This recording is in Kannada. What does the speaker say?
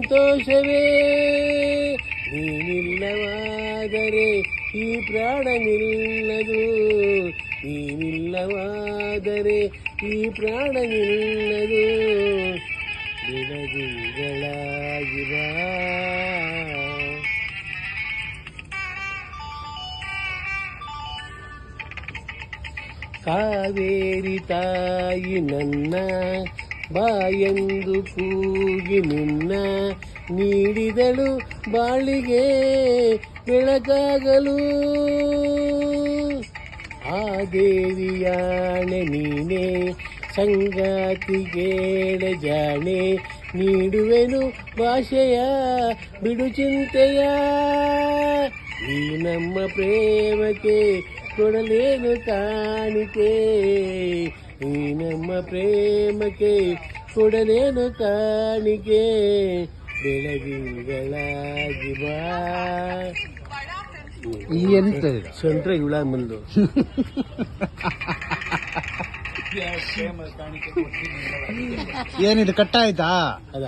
ಸಂತೋಷವೇ ನೀನಿಲ್ಲವಾದರೆ ಈ ಪ್ರಾಣ ನಿಲ್ಲದು, ನೀನಿಲ್ಲವಾದರೆ ಈ ಪ್ರಾಣ ನಿಲ್ಲದು. ಬೆಳದಿಂಗಳಾಗಿ ಬಾ, ಕಾವೇರಿ ತಾಯಿ ನನ್ನ ಬಾಯೆಂದು ಕೂಗಿ ನಿನ್ನ ನೀಡಿದಳು ಬಾಳಿಗೆ ಬೆಳಕಾಗಲು. ಆ ದೇವಿಯಾಣೆ ನೀನೇ ಸಂಗಾತಿ ಕೇಳ ಜಾಣೆ, ನೀಡುವೆನು ಭಾಷೆಯ ಬಿಡು ಚಿಂತೆಯ. ಈ ನಮ್ಮ ಪ್ರೇಮಕ್ಕೆ ಕೊಡಲೇನು ಕಾಣಿಕೆ, ಈ ನಮ್ಮ ಪ್ರೇಮಕ್ಕೆ ಕೊಡಲೇನು ಕಾಣಿಕೆ. ಬೆಳದಿಂಗಳಾಗಿ ಬಾ. ಎಂತ ಸೊಂಟ್ರೆ ಹುಳ ಮುಂದು ಏನಿದು ಕಟ್ಟಾಯ್ತಾ? ಅದ